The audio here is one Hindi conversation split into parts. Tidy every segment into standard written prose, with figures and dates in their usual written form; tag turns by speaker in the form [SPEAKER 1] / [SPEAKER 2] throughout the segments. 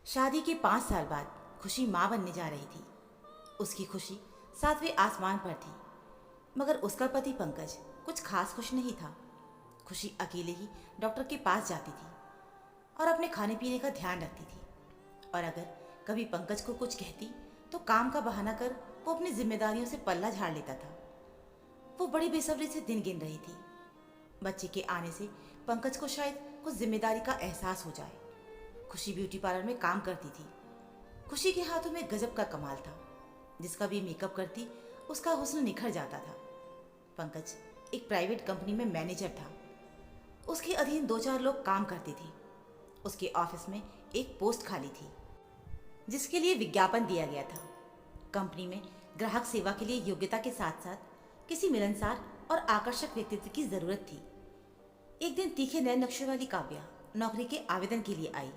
[SPEAKER 1] शादी के 5 साल बाद खुशी माँ बनने जा रही थी। उसकी खुशी 7वें आसमान पर थी, मगर उसका पति पंकज कुछ खास खुश नहीं था। खुशी अकेले ही डॉक्टर के पास जाती थी और अपने खाने पीने का ध्यान रखती थी। और अगर कभी पंकज को कुछ कहती तो काम का बहाना कर वो अपनी जिम्मेदारियों से पल्ला झाड़ लेता था। वो बड़ी बेसब्री से दिन गिन रही थी। बच्चे के आने से पंकज को शायद कुछ जिम्मेदारी का एहसास हो जाए। खुशी ब्यूटी पार्लर में काम करती थी। खुशी के हाथों में गजब का कमाल था। जिसका भी मेकअप करती उसका हुस्न निखर जाता था। पंकज एक प्राइवेट कंपनी में मैनेजर था। उसके अधीन 2-4 लोग काम करते थे। उसके ऑफिस में एक पोस्ट खाली थी जिसके लिए विज्ञापन दिया गया था। कंपनी में ग्राहक सेवा के लिए योग्यता के साथ साथ किसी मिलनसार और आकर्षक व्यक्तित्व की जरूरत थी। एक दिन तीखे नए नक्शे वाली काव्या नौकरी के आवेदन के लिए आई।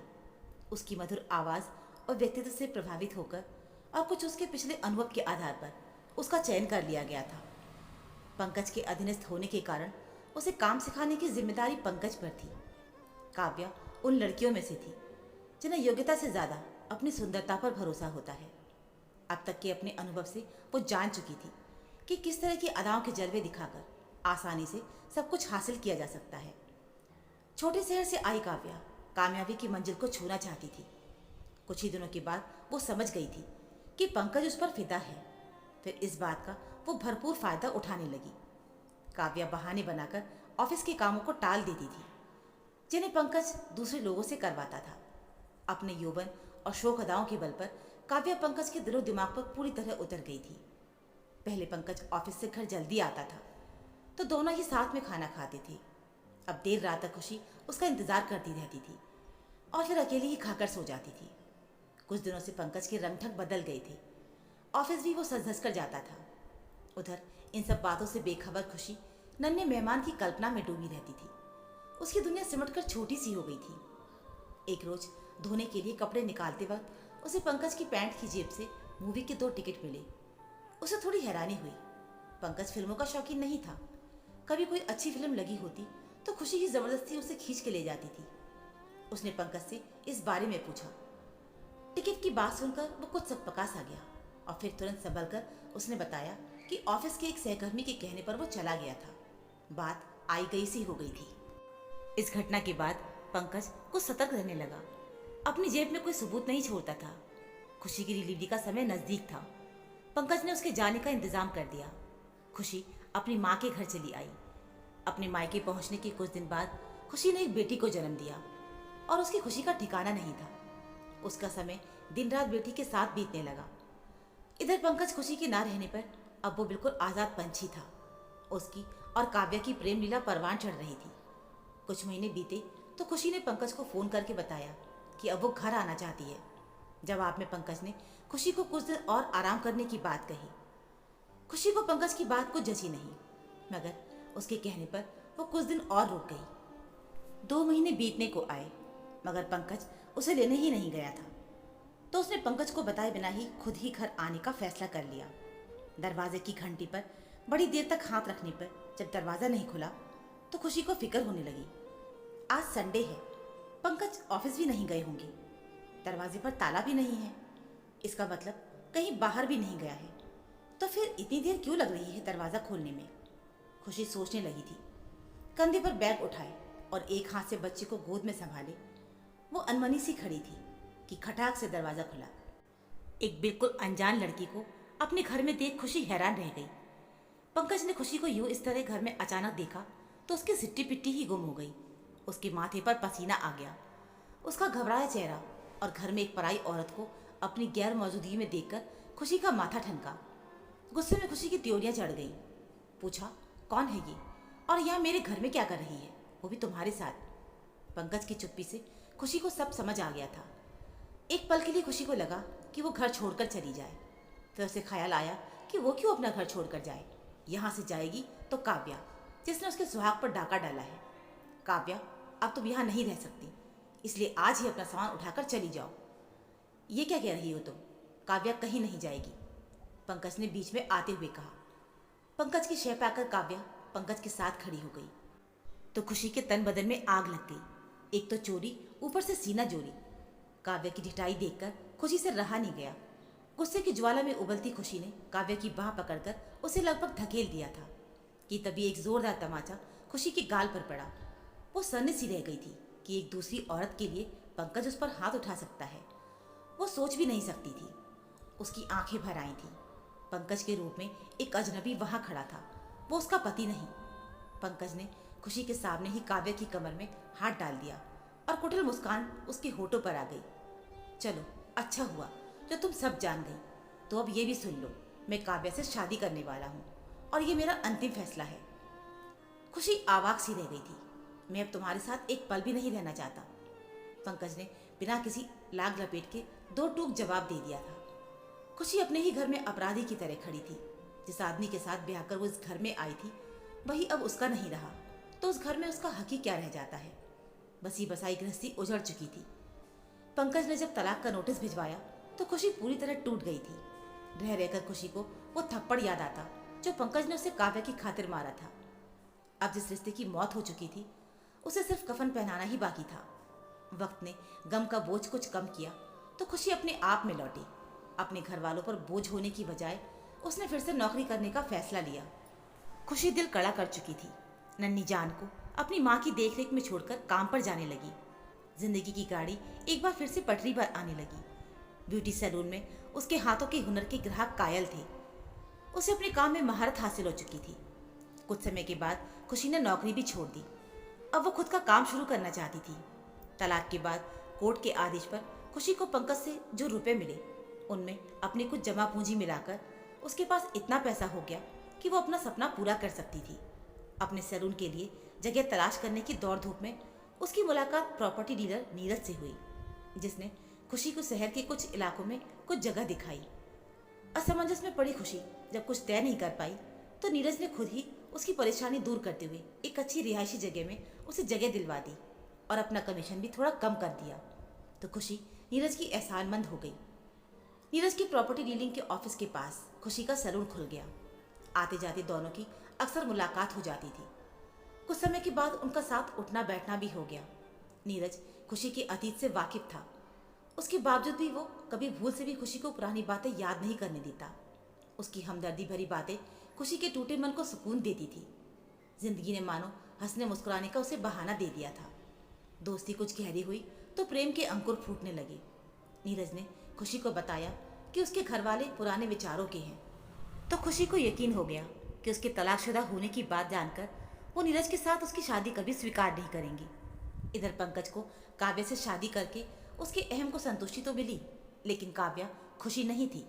[SPEAKER 1] उसकी मधुर आवाज और व्यक्तित्व से प्रभावित होकर और कुछ उसके पिछले अनुभव के आधार पर उसका चयन कर लिया गया था। पंकज के अधीनस्थ होने के कारण उसे काम सिखाने की जिम्मेदारी पंकज पर थी। काव्या उन लड़कियों में से थी जिन्हें योग्यता से ज्यादा अपनी सुंदरता पर भरोसा होता है। अब तक के अपने अनुभव से वो जान चुकी थी कि किस तरह की अदाओं के जलवे दिखाकर आसानी से सब कुछ हासिल किया जा सकता है। छोटे शहर से आई काव्या कामयाबी की मंजिल को छूना चाहती थी। कुछ ही दिनों के बाद वो समझ गई थी कि पंकज उस पर फिदा है। फिर इस बात का वो भरपूर फायदा उठाने लगी। काव्या बहाने बनाकर ऑफिस के कामों को टाल देती थी जिन्हें पंकज दूसरे लोगों से करवाता था। अपने यौवन और शौक अदाओं के बल पर काव्या पंकज के दिलो दिमाग पर पूरी तरह उतर गई थी। पहले पंकज ऑफिस से घर जल्दी आता था तो दोनों ही साथ में खाना खाते थे। अब देर रात तक खुशी उसका इंतजार करती रहती थी और फिर अकेली ही खाकर सो जाती थी। कुछ दिनों से पंकज के रंग ढंग बदल गए थे। ऑफिस भी वो सज धज कर जाता था। उधर इन सब बातों से बेखबर खुशी नन्हे मेहमान की कल्पना में डूबी रहती थी। उसकी दुनिया सिमट कर छोटी सी हो गई थी। एक रोज धोने के लिए कपड़े निकालते वक्त उसे पंकज की पैंट की जेब से मूवी के 2 टिकट मिले। उसे थोड़ी हैरानी हुई। पंकज फिल्मों का शौकीन नहीं था। कभी कोई अच्छी फिल्म लगी होती तो खुशी ही जबरदस्ती उसे खींच के ले जाती थी। उसने पंकज से इस बारे में पूछा। टिकट की बात सुनकर वो कुछ सकपकास आ गया और फिर तुरंत संभल कर उसने बताया कि ऑफिस के एक सहकर्मी के कहने पर वो चला गया था। बात आई गई सी हो गई थी। इस घटना के बाद पंकज कुछ सतर्क रहने लगा। अपनी जेब में कोई सबूत नहीं छोड़ता था। खुशी की डिलीवरी का समय नजदीक था। पंकज ने उसके जाने का इंतजाम कर दिया। खुशी अपनी माँ के घर चली आई। अपने मायके पहुंचने के कुछ दिन बाद खुशी ने एक बेटी को जन्म दिया और उसकी खुशी का ठिकाना नहीं था। उसका समय दिन रात बेटी के साथ बीतने लगा। इधर पंकज खुशी के ना रहने पर अब वो बिल्कुल आजाद पंछी था। उसकी और काव्या की प्रेम लीला परवान चढ़ रही थी। कुछ महीने बीते तो खुशी ने पंकज को फोन करके बताया कि अब वो घर आना चाहती है। जवाब में पंकज ने खुशी को कुछ दिन और आराम करने की बात कही। खुशी को पंकज की बात कुछ जची नहीं, मगर उसके कहने पर वो कुछ दिन और रुक गई। 2 महीने बीतने को आए, मगर पंकज उसे लेने ही नहीं गया था। तो उसने पंकज को बताए बिना ही खुद ही घर आने का फैसला कर लिया। दरवाजे की घंटी पर बड़ी देर तक हाथ रखने पर जब दरवाजा नहीं खुला तो खुशी को फिक्र होने लगी। आज संडे है, पंकज ऑफिस भी नहीं गए होंगे, दरवाजे पर ताला भी नहीं है। इसका मतलब कहीं बाहर भी नहीं गया है। तो फिर इतनी देर क्यों लग रही है दरवाजा खोलने में? खुशी सोचने लगी थी। कंधे पर बैग उठाए और एक हाथ से बच्चे को गोद में संभाले वो अनमनी सी खड़ी थी कि खटाक से दरवाजा खुला। एक बिल्कुल अनजान लड़की को अपने घर में देख खुशी हैरान रह गई। पंकज ने खुशी को यूं इस तरह घर में अचानक देखा तो उसकी सिट्टी पिट्टी ही गुम हो गई। उसके माथे पर पसीना आ गया। उसका घबराया चेहरा और घर में एक पराई औरत को अपनी गैर मौजूदगी में देखकर खुशी का माथा ठनका। गुस्से में खुशी की त्योरियां चढ़ गई। पूछा, कौन है ये और यहाँ मेरे घर में क्या कर रही है, वो भी तुम्हारे साथ? पंकज की चुप्पी से खुशी को सब समझ आ गया था। एक पल के लिए खुशी को लगा कि वो घर छोड़कर चली जाए। फिर उसे ख्याल आया कि वो क्यों अपना घर छोड़कर जाए। यहाँ से जाएगी तो काव्या, जिसने उसके सुहाग पर डाका डाला है। काव्या, अब तुम यहाँ नहीं रह सकती, इसलिए आज ही अपना सामान उठाकर चली जाओ। ये क्या कह रही हो तुम? काव्या कहीं नहीं जाएगी, पंकज ने बीच में आते हुए कहा। पंकज की शय पाकर काव्या पंकज के साथ खड़ी हो गई तो खुशी के तन बदन में आग लग गई। एक तो चोरी, ऊपर से सीना जोरी। काव्य की ढिठाई देखकर खुशी से रहा नहीं गया। गुस्से की ज्वाला में उबलती खुशी ने काव्य की बाह पकड़कर उसे लगभग धकेल दिया था कि तभी एक जोरदार तमाचा खुशी के गाल पर पड़ा। वो सन्न सी रह गई थी कि एक दूसरी औरत के लिए पंकज उस पर हाथ उठा सकता है। वो सोच भी नहीं सकती थी। उसकी आंखें भर आई थीं। पंकज के रूप में एक अजनबी वहां खड़ा था। वो उसका पति नहीं। पंकज ने खुशी के सामने ही काव्य की कमर में हाथ डाल दिया और कुटिल मुस्कान उसके होठों पर आ गई। चलो, अच्छा हुआ जो तुम सब जान गई। तो अब ये भी सुन लो, मैं काव्य से शादी करने वाला हूँ और ये मेरा अंतिम फैसला है। खुशी आवाक सी रह गई थी। मैं अब तुम्हारे साथ एक पल भी नहीं रहना चाहता। पंकज ने बिना किसी लाग लपेट के दो टूक जवाब दे दिया था। खुशी अपने ही घर में अपराधी की तरह खड़ी थी। जिस आदमी के साथ ब्याह कर वो इस घर में आई थी वही अब उसका नहीं रहा तो उस घर में उसका हक ही क्या रह जाता है। बसी बसाई गृहस्थी उजड़ चुकी थी। पंकज ने जब तलाक का नोटिस भिजवाया तो खुशी पूरी तरह टूट गई थी। रह रहकर खुशी को वो थप्पड़ याद आता जो पंकज ने उसे काव्य की खातिर मारा था। अब जिस रिश्ते की मौत हो चुकी थी उसे सिर्फ कफन पहनाना ही बाकी था। वक्त ने गम का बोझ कुछ कम किया तो खुशी अपने आप में लौटी। अपने घर वालों पर बोझ होने की बजाय उसने फिर से नौकरी करने का फैसला लिया। खुशी दिल कड़ा कर चुकी थी। नन्ही जान को अपनी माँ की देखरेख में छोड़कर काम पर जाने लगी। जिंदगी की गाड़ी एक बार फिर से पटरी पर आने लगी। ब्यूटी सैलून में उसके हाथों के हुनर के ग्राहक कायल थे। उसे अपने काम में महारत हासिल हो चुकी थी। कुछ समय के बाद खुशी ने नौकरी भी छोड़ दी। अब वो खुद का काम शुरू करना चाहती थी। तलाक के बाद कोर्ट के आदेश पर खुशी को पंकज से जो रुपए मिले उनमें अपनी कुछ जमा पूंजी मिलाकर उसके पास इतना पैसा हो गया कि वो अपना सपना पूरा कर सकती थी। अपने सैलून के लिए जगह तलाश करने की दौड़ धूप में उसकी मुलाकात प्रॉपर्टी डीलर नीरज से हुई, जिसने खुशी को शहर के कुछ इलाकों में कुछ जगह दिखाई। असमंजस में पड़ी खुशी जब कुछ तय नहीं कर पाई तो नीरज ने खुद ही उसकी परेशानी दूर करते हुए एक अच्छी रिहायशी जगह में उसे जगह दिलवा दी और अपना कमीशन भी थोड़ा कम कर दिया। तो खुशी नीरज की एहसानमंद हो गई। नीरज की प्रॉपर्टी डीलिंग के ऑफिस के पास खुशी का सैलून खुल गया। आते जाते दोनों की अक्सर मुलाकात हो जाती थी। कुछ समय के बाद उनका साथ उठना बैठना भी हो गया। नीरज खुशी के अतीत से वाकिफ था। उसके बावजूद भी वो कभी भूल से भी खुशी को पुरानी बातें याद नहीं करने देता। उसकी हमदर्दी भरी बातें खुशी के टूटे मन को सुकून देती थी। जिंदगी ने मानो हंसने मुस्कुराने का उसे बहाना दे दिया था। दोस्ती कुछ गहरी हुई तो प्रेम के अंकुर फूटने लगे। नीरज ने खुशी को बताया कि उसके घर वाले पुराने विचारों के हैं तो खुशी को यकीन हो गया कि उसके तलाकशुदा होने की बात जानकर वो नीरज के साथ उसकी शादी कभी स्वीकार नहीं करेंगी। इधर पंकज को काव्य से शादी करके उसके अहम को संतुष्टि तो मिली, लेकिन काव्या खुशी नहीं थी।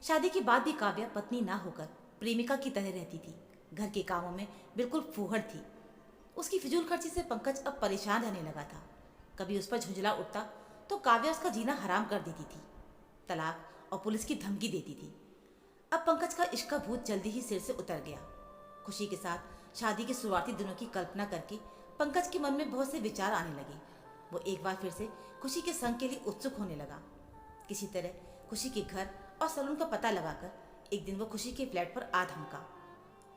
[SPEAKER 1] शादी के बाद भी काव्या पत्नी ना होकर प्रेमिका की तरह रहती थी। घर के कामों में बिल्कुल फूहड़ थी। उसकी फिजूल खर्ची से पंकज अब परेशान रहने लगा था। कभी उस पर झुंझला उठता तो काव्या उसका जीना हराम कर देती थी। तलाक और पुलिस की धमकी देती थी। अब पंकज का इश्क का भूत जल्दी ही सिर से उतर गया। खुशी के साथ शादी के शुरुआती दिनों की कल्पना करके पंकज के मन में बहुत से विचार आने लगे। वो एक बार फिर से खुशी के संग के लिए उत्सुक होने लगा। किसी तरह खुशी के घर और सैलून का पता लगाकर एक दिन वो खुशी के फ्लैट पर आ धमका।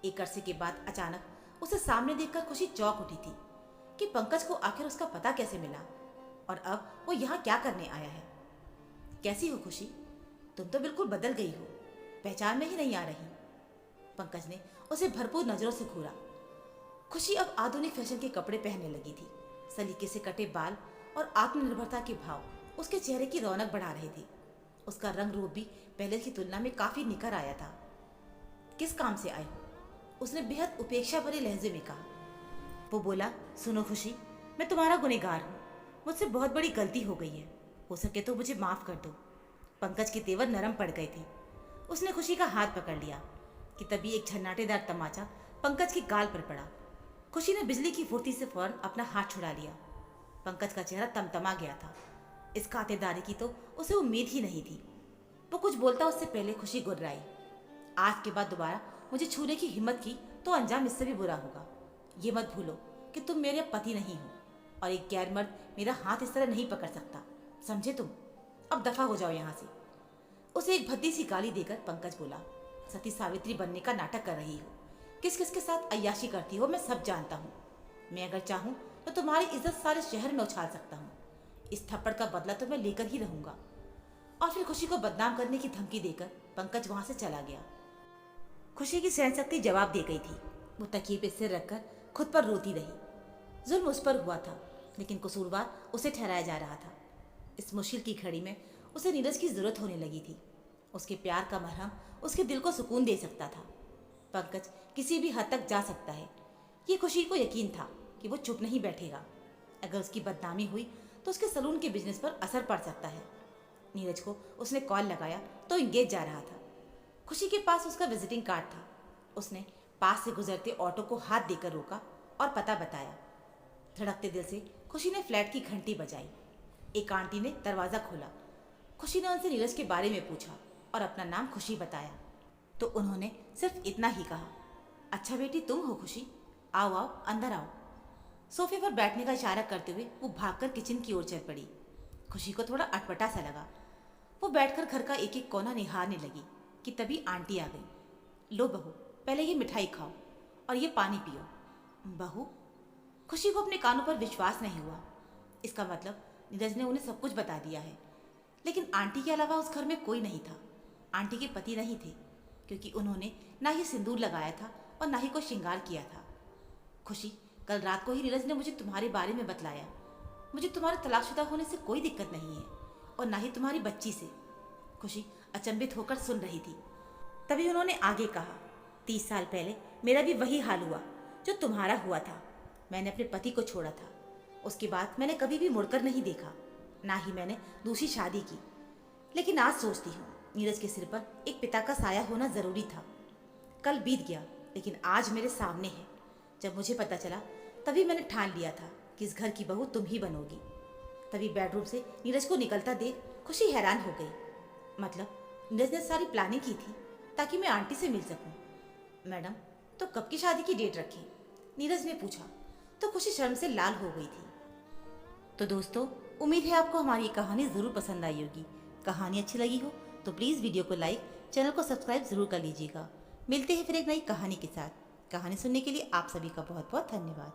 [SPEAKER 1] एक अरसे के बाद अचानक उसे सामने देखकर खुशी चौंक उठी थी कि पंकज को आखिर उसका पता कैसे मिला और अब वो यहाँ क्या करने आया है। कैसी हो खुशी? तुम तो बिल्कुल बदल गई हो, पहचान में ही नहीं आ रही। पंकज ने उसे भरपूर नजरों से घूरा। खुशी अब आधुनिक फैशन के कपड़े पहनने लगी थी। सलीके से कटे बाल और आत्मनिर्भरता के भाव उसके चेहरे की रौनक बढ़ा रहे थे। उसका रंग रूप भी पहले की तुलना में काफी निखर आया था। किस काम से आए हो? उसने बेहद उपेक्षा भरे लहजे में कहा। वो बोला, सुनो खुशी, मैं तुम्हारा गुनहगार हूँ। मुझसे बहुत बड़ी गलती हो गई है। हो सके तो मुझे माफ कर दो। पंकज के तेवर नरम पड़ गए थे। उसने खुशी का हाथ पकड़ लिया कि तभी एक झन्नाटेदार तमाचा पंकज के गाल पर पड़ा। खुशी ने बिजली की फुर्ती से फौरन अपना हाथ छुड़ा लिया। पंकज का चेहरा तमतमा गया था। इस खातिरदारी की तो उसे उम्मीद ही नहीं थी। वो कुछ बोलता उससे पहले खुशी गुर्राई। आज के बाद दोबारा मुझे छूने की हिम्मत की तो अंजाम इससे भी बुरा होगा। ये मत भूलो कि तुम मेरे पति नहीं हो और एक गैर मर्द मेरा हाथ इस तरह नहीं पकड़ सकता, समझे तुम? अब दफा हो जाओ यहाँ से। उसे एक भद्दी सी गाली देकर पंकज बोला, सती सावित्री बनने का नाटक कर रही हो। किस किस के साथ अय्याशी करती हो मैं सब जानता हूँ। मैं अगर चाहूँ तो तुम्हारी इज्जत सारे शहर में उछाल सकता हूँ। इस थप्पड़ का बदला तो मैं लेकर ही रहूंगा। और फिर खुशी को बदनाम करने की धमकी देकर पंकज वहां से चला गया। खुशी की सहन शक्ति जवाब दे गई थी। वो तकिए पे सिर रखकर खुद पर रोती रही। जुल्म उस पर हुआ था, लेकिन कसूरवार उसे ठहराया जा रहा था। इस मुश्किल की घड़ी में उसे नीरज की जरूरत होने लगी थी। उसके प्यार का मरहम उसके दिल को सुकून दे सकता था। पंकज किसी भी हद तक जा सकता है, ये खुशी को यकीन था कि वो चुप नहीं बैठेगा। अगर उसकी बदनामी हुई तो उसके सलून के बिजनेस पर असर पड़ सकता है। नीरज को उसने कॉल लगाया तो इंगेज जा रहा था। खुशी के पास उसका विजिटिंग कार्ड था। उसने पास से गुजरते ऑटो को हाथ देकर रोका और पता बताया। धड़कते दिल से खुशी ने फ्लैट की घंटी बजाई। एक आंटी ने दरवाज़ा खोला। खुशी ने उनसे नीरज के बारे में पूछा और अपना नाम खुशी बताया तो उन्होंने सिर्फ इतना ही कहा, अच्छा बेटी तुम हो खुशी, आओ आओ अंदर आओ। सोफे पर बैठने का इशारा करते हुए वो भागकर किचन की ओर चल पड़ी। खुशी को थोड़ा अटपटा सा लगा। वो बैठकर घर का एक एक कोना निहारने लगी कि तभी आंटी आ गई। लो बहू, पहले ये मिठाई खाओ और ये पानी पियो। बहू? खुशी को अपने कानों पर विश्वास नहीं हुआ। इसका मतलब नीरज ने उन्हें सब कुछ बता दिया है। लेकिन आंटी के अलावा उस घर में कोई नहीं था। आंटी के पति नहीं थे, क्योंकि उन्होंने ना ही सिंदूर लगाया था और ना ही कोई श्रृंगार किया था। खुशी, कल रात को ही नीरज ने मुझे तुम्हारे बारे में बतलाया। मुझे तुम्हारे तलाकशुदा होने से कोई दिक्कत नहीं है और ना ही तुम्हारी बच्ची से। खुशी अचंभित होकर सुन रही थी। तभी उन्होंने आगे कहा, 30 साल पहले मेरा भी वही हाल हुआ जो तुम्हारा हुआ था। मैंने अपने पति को छोड़ा था। उसके बाद मैंने कभी भी मुड़कर नहीं देखा, ना ही मैंने दूसरी शादी की। लेकिन आज सोचती हूँ नीरज के सिर पर एक पिता का साया होना ज़रूरी था। कल बीत गया, लेकिन आज मेरे सामने है। जब मुझे पता चला तभी मैंने ठान लिया था कि इस घर की बहू तुम ही बनोगी। तभी बेडरूम से नीरज को निकलता देख खुशी हैरान हो गई। मतलब नीरज ने सारी प्लानिंग की थी ताकि मैं आंटी से मिल सकूं। मैडम, तो कब की शादी की डेट रखी? नीरज ने पूछा तो खुशी शर्म से लाल हो गई थी। तो दोस्तों, उम्मीद है आपको हमारी ये कहानी ज़रूर पसंद आई होगी। कहानी अच्छी लगी हो तो प्लीज़ वीडियो को लाइक, चैनल को सब्सक्राइब ज़रूर कर लीजिएगा। मिलते हैं फिर एक नई कहानी के साथ। कहानी सुनने के लिए आप सभी का बहुत बहुत धन्यवाद।